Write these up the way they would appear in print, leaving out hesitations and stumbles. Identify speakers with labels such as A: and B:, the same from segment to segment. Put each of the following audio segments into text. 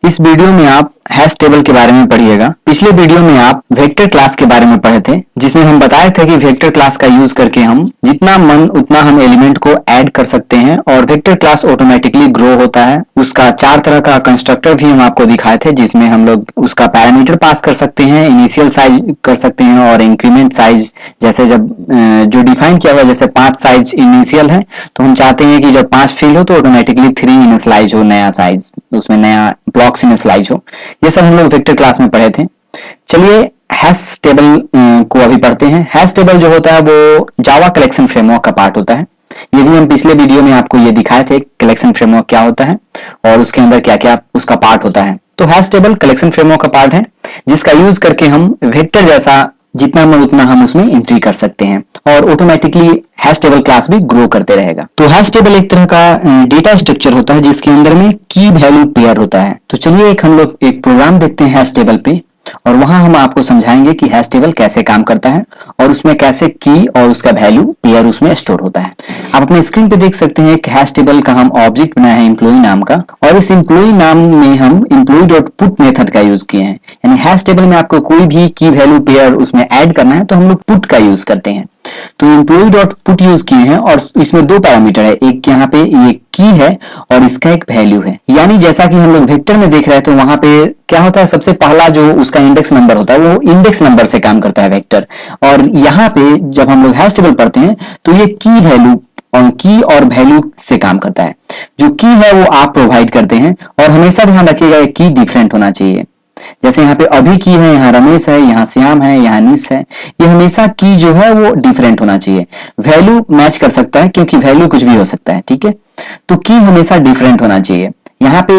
A: इस वीडियो में आप हैश टेबल के बारे में पढ़िएगा। पिछले वीडियो में आप वेक्टर क्लास के बारे में पढ़े थे, जिसमें हम बताए थे कि वेक्टर क्लास का यूज करके हम जितना मन उतना हम एलिमेंट को ऐड कर सकते हैं और वेक्टर क्लास ऑटोमेटिकली ग्रो होता है। उसका 4 तरह का कंस्ट्रक्टर भी हम आपको दिखाए थे, जिसमें हम लोग उसका पैरामीटर पास कर सकते हैं, इनिशियल साइज कर सकते हैं और इंक्रीमेंट साइज। जैसे जब जो डिफाइन किया हुआ है, जैसे 5 साइज इनिशियल है, तो हम चाहते हैं कि जब 5 फिल हो तो ऑटोमेटिकली 3 इनिशियलाइज हो, नया साइज उसमें नया ब्लॉक्स इनिशियलाइज हो। ये सब हम लोग वेक्टर क्लास में पढ़े थे। चलिए हैश टेबल को अभी पढ़ते हैं। हैश टेबल जो होता है वो जावा कलेक्शन फ्रेमवर्क का पार्ट होता है। ये भी हम पिछले वीडियो में आपको ये दिखाए थे कलेक्शन फ्रेमवर्क क्या होता है और उसके अंदर क्या क्या उसका पार्ट होता है। तो हैश टेबल कलेक्शन फ्रेमवर्क का पार्ट है, जिसका यूज करके हम वेक्टर जैसा जितना में उतना हम उसमें एंट्री कर सकते हैं और ऑटोमेटिकली हैश टेबल क्लास भी ग्रो करते रहेगा। तो हैश टेबल एक तरह का डेटा स्ट्रक्चर होता है, जिसके अंदर में की वैल्यू पेयर होता है। तो चलिए हम लोग एक प्रोग्राम देखते हैं हैश टेबल पे, और वहां हम आपको समझाएंगे कि हैश टेबल कैसे काम करता है और उसमें कैसे की और उसका वैल्यू पेयर उसमें स्टोर होता है। आप अपने स्क्रीन पे देख सकते हैं कि हैश टेबल का हम ऑब्जेक्ट बनाया है एम्प्लॉय नाम का, और इस एम्प्लॉय नाम में हम employee.put मेथड का यूज किए हैं। यानी हैश टेबल में आपको कोई भी की वैल्यू पेयर उसमें ऐड करना है तो हम लोग पुट का यूज करते हैं। तो employee.put यूज किए हैं और इसमें 2 पैरामीटर है, एक यहाँ पे ये की है और इसका एक वैल्यू है। यानी जैसा कि हम लोग वेक्टर में देख रहे हैं, तो वहां पे क्या होता है, सबसे पहला जो उसका इंडेक्स नंबर होता है वो इंडेक्स नंबर से काम करता है वेक्टर, और यहाँ पे जब हम लोग हैश टेबल पढ़ते हैं तो ये की वैल्यू और की और वैल्यू से काम करता है। जो की है वो आप प्रोवाइड करते हैं, और हमेशा ध्यान रखिएगा की डिफरेंट होना चाहिए। जैसे यहाँ पे अभी की है, यहाँ रमेश है, यहाँ श्याम है, यहाँ निश है, ये हमेशा की जो है वो डिफरेंट होना चाहिए। वैल्यू मैच कर सकता है क्योंकि वैल्यू कुछ भी हो सकता है, ठीक है। तो की हमेशा डिफरेंट होना चाहिए। यहाँ पे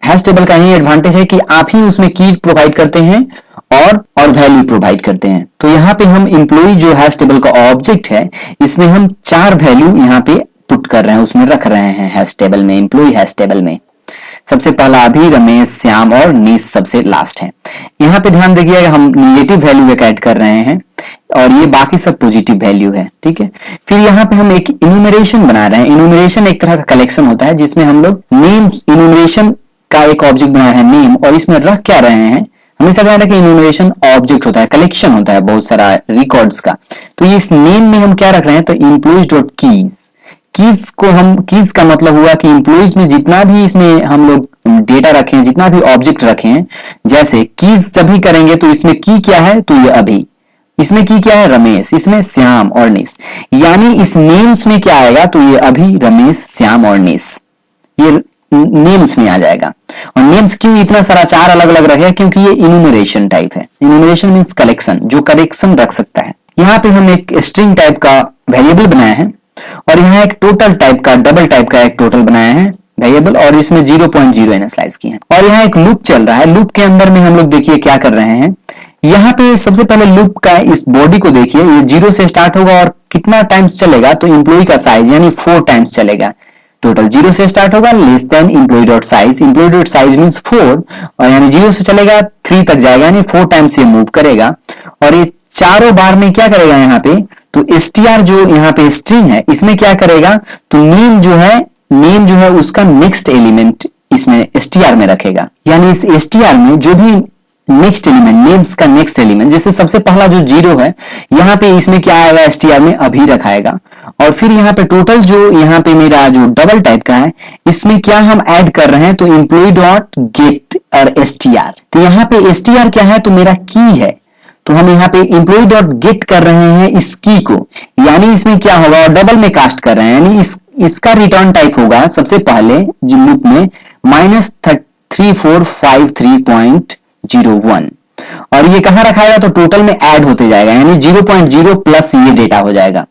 A: हैश टेबल का यही एडवांटेज है कि आप ही उसमें की प्रोवाइड करते हैं और वैल्यू प्रोवाइड करते हैं। तो यहाँ पे हम एम्प्लॉय जो हैश टेबल का ऑब्जेक्ट है, इसमें हम 4 वैल्यू यहाँ पे पुट कर रहे हैं, उसमें रख रहे हैं हैश टेबल में, एम्प्लॉय हैश टेबल में। सबसे पहला अभी, रमेश, श्याम और निश सबसे लास्ट है। यहाँ पे ध्यान देखिएगा, हम निगेटिव वैल्यू ऐड कर रहे हैं और ये बाकी सब पॉजिटिव वैल्यू है, ठीक है। फिर यहाँ पे हम एक इन्यूमरेशन बना रहे हैं। इन्यूमरेशन एक तरह का कलेक्शन होता है, जिसमें हम लोग नेम इन्यूमरेशन का एक ऑब्जेक्ट बनाया है नेम, और इसमें रख क्या रहे हैं, हमेशा ध्यान रखें इन्यूमरेशन ऑब्जेक्ट होता है, कलेक्शन होता है बहुत सारा रिकॉर्ड्स का। तो इस नेम में हम क्या रख रहे हैं, तो employees.keys। कीज को हम, कीज का मतलब हुआ कि एम्प्लॉइज में जितना भी इसमें हम लोग डेटा रखें, जितना भी ऑब्जेक्ट रखें, जैसे कीज जब भी करेंगे तो इसमें की क्या है, तो ये अभी, इसमें की क्या है, रमेश, इसमें श्याम और निश। यानी इस नेम्स में क्या आएगा, तो ये अभी, रमेश, श्याम और निश, ये नेम्स में आ जाएगा। और नेम्स क्यों इतना सारा 4 अलग अलग रखेगा, क्योंकि ये इन्यूमरेशन टाइप है। इन्यूमरेशन मीन्स कलेक्शन, जो कलेक्शन रख सकता है। यहाँ पे हम एक स्ट्रिंग टाइप का वेरिएबल बनाया है, और यहाँ एक टोटल टाइप का, डबल टाइप का एक टोटल बनाया है वेरिएबल, और इसमें 0.0 इनिशियलाइज किए हैं। और यहाँ एक लूप चल रहा है। लूप के अंदर में हम लोग देखिए क्या कर रहे हैं। यहाँ पे सबसे पहले लूप का इस बॉडी को देखिए, ये 0 से स्टार्ट होगा और कितना टाइम्स चलेगा, तो एम्प्लॉय का साइज यानी 4 टाइम्स चलेगा। टोटल 0 से स्टार्ट होगा, less than employee.size, employee.size means 4, और यानी 0 से चलेगा 3 तक जाएगा, यानी 4 टाइम्स ये मूव करेगा। और ये चारों बार में क्या करेगा यहाँ पे, तो str जो यहाँ पे स्ट्रिंग है, इसमें क्या करेगा, तो नेम जो है उसका नेक्स्ट एलिमेंट इसमें str में रखेगा। यानी इस str में जो भी नेक्स्ट एलिमेंट, नेम्स का नेक्स्ट एलिमेंट, जैसे सबसे पहला जो 0 है, यहाँ पे इसमें क्या आएगा, str में अभी रखाएगा। और फिर यहाँ पे टोटल जो यहाँ पे मेरा जो डबल टाइप का है, इसमें क्या हम ऐड कर रहे हैं, तो employee.get और str। तो यहाँ पे str क्या है, तो मेरा की है, तो हम यहाँ पे employee.get कर रहे हैं इस की को, यानी इसमें क्या होगा, और डबल में कास्ट कर रहे हैं, यानी इसका रिटर्न टाइप होगा सबसे पहले जो लूप में -3453.01, और ये कहां रखाएगा, तो टोटल में ऐड होते जाएगा, यानी 0.0 प्लस ये डेटा हो जाएगा।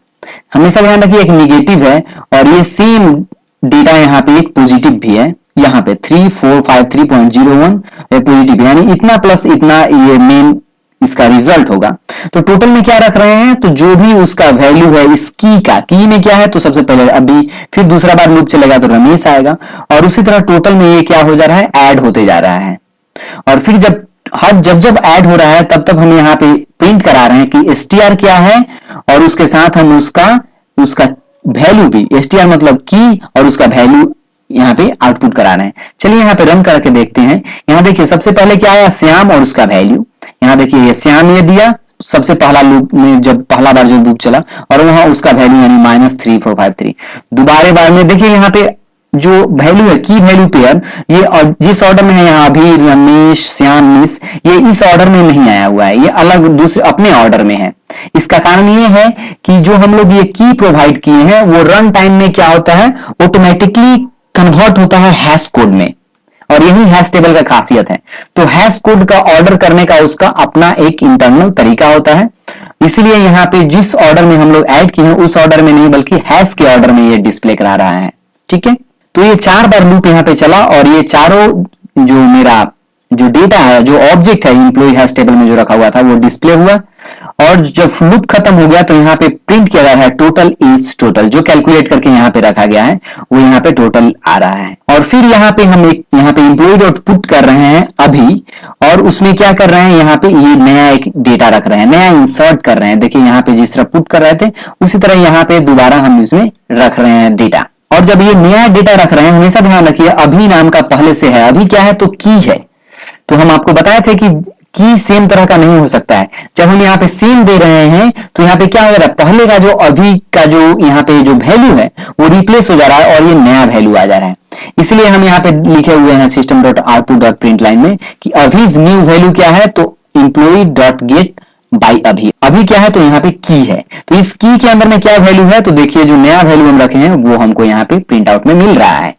A: हमेशा ध्यान रखिए एक निगेटिव है और ये सेम डेटा यहाँ पे एक पॉजिटिव भी है, यहाँ पे 3453.01 पॉजिटिव, यानी इतना प्लस इतना ये मेन इसका रिजल्ट होगा। तो टोटल में क्या रख रहे हैं, तो जो भी उसका वैल्यू है इस की का, की में क्या है, तो सबसे पहले अभी, फिर दूसरा बार लूप चलेगा तो रमेश आएगा, और उसी तरह टोटल में ये क्या हो जा रहा है, ऐड होते जा रहा है। और फिर जब ऐड हो रहा है, तब हम यहाँ पे प्रिंट करा रहे हैं कि str क्या है, और उसके साथ हम उसका वैल्यू भी, str मतलब की और उसका वैल्यू यहाँ पे आउटपुट करा रहे हैं। चलिए यहाँ पे रन करके देखते हैं। यहाँ देखिए सबसे पहले क्या आया, श्याम और उसका वैल्यू। यहाँ देखिए ये श्याम ये दिया सबसे पहला लूप में, जब पहला बार जो लूप चला, और वहां उसका वैल्यू यानी -3453। दोबारा बार में देखिए यहाँ पे जो वैल्यू है की वैल्यू पेयर, ये और जिस ऑर्डर में है यहाँ अभी रमेश श्याम मिस, ये इस ऑर्डर में नहीं आया हुआ है, ये अलग दूसरे अपने ऑर्डर में है। इसका कारण ये है कि जो हम लोग ये की प्रोवाइड किए हैं वो रन टाइम में क्या होता है, ऑटोमेटिकली कन्वर्ट होता है हैश कोड में, और यही हैश टेबल का खासियत है। तो हैश कोड का ऑर्डर करने का उसका अपना एक इंटरनल तरीका होता है, इसलिए यहाँ पे जिस ऑर्डर में हम लोग ऐड किए हैं उस ऑर्डर में नहीं बल्कि हैश के ऑर्डर में ये डिस्प्ले करा रहा है। ठीक है, तो ये 4 बार लूप यहाँ पे चला और ये चारों जो मेरा जो डेटा है, जो ऑब्जेक्ट है एम्प्लॉय हैश टेबल में जो रखा हुआ था वो डिस्प्ले हुआ, और जब लूप खत्म हो गया तो यहाँ पे प्रिंट किया जा रहा है टोटल इज टोटल, जो कैलकुलेट करके यहाँ पे रखा गया है वो यहाँ पे टोटल आ रहा है। और फिर यहाँ पे हम एक यहाँ पे एम्प्लॉय डॉट पुट कर रहे हैं अभी, और उसमें क्या कर रहे हैं, यहाँ पे ये नया एक डेटा रख रहे हैं, नया इंसर्ट कर रहे हैं। देखिए यहाँ पे जिस तरह पुट कर रहे थे उसी तरह यहाँ पे दोबारा हम इसमें रख रहे हैं डेटा। और जब ये नया डेटा रख रहे हैं, हमेशा ध्यान रखिए अभी नाम का पहले से है, अभी क्या है तो की है। तो हम आपको बताए थे कि की सेम तरह का नहीं हो सकता है। जब हम यहाँ पे सेम दे रहे हैं तो यहाँ पे क्या हो रहा है, पहले का जो अभी का जो यहाँ पे जो वैल्यू है वो रिप्लेस हो जा रहा है और ये नया वैल्यू आ जा रहा है। इसलिए हम यहाँ पे लिखे हुए हैं system.output.println में कि अभी न्यू वैल्यू क्या है, तो employee.get बाई अभी। अभी क्या है तो यहाँ पे की है, तो इस की के अंदर में क्या वैल्यू है, तो देखिए जो नया वैल्यू हम रखे हैं वो हमको यहाँ पे प्रिंट आउट में मिल रहा है।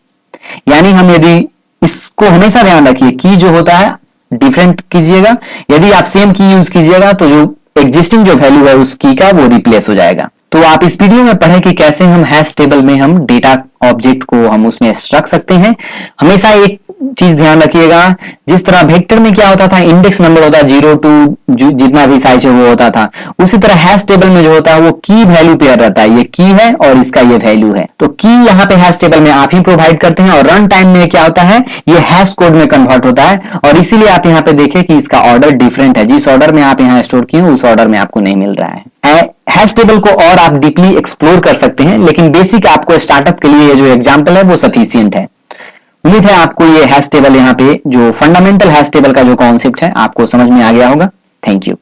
A: यानी हम यदि इसको हमेशा ध्यान रखिए, की जो होता है डिफरेंट कीजिएगा, यदि आप सेम की यूज कीजिएगा तो जो एग्जिस्टिंग जो वैल्यू है उस की का वो रिप्लेस हो जाएगा। तो आप इस वीडियो में पढ़े कि कैसे हम हैश टेबल में हम डेटा ऑब्जेक्ट को हम उसमें रख सकते हैं। हमेशा एक चीज ध्यान रखिएगा, जिस तरह वेक्टर में क्या होता था, इंडेक्स नंबर होता है 0 to जितना भी साइज है वो होता था, उसी तरह हैश टेबल में जो होता है वो की वैल्यू पेयर रहता है। ये की है और इसका ये वैल्यू है, तो की यहाँ पे हैश टेबल में आप ही प्रोवाइड करते हैं, और रन टाइम में क्या होता है ये हैश कोड में कन्वर्ट होता है, और इसीलिए आप यहाँ पे देखें कि इसका ऑर्डर डिफरेंट है। जिस ऑर्डर में आप यहाँ स्टोर किए उस ऑर्डर में आपको नहीं मिल रहा है। हैश टेबल को और आप डीपली एक्सप्लोर कर सकते हैं, लेकिन बेसिक आपको स्टार्टअप के लिए ये जो एग्जांपल है वो सफिशिएंट है। उम्मीद है आपको ये हैश टेबल यहाँ पे जो फंडामेंटल हैश टेबल का जो कॉन्सेप्ट है आपको समझ में आ गया होगा। Thank you.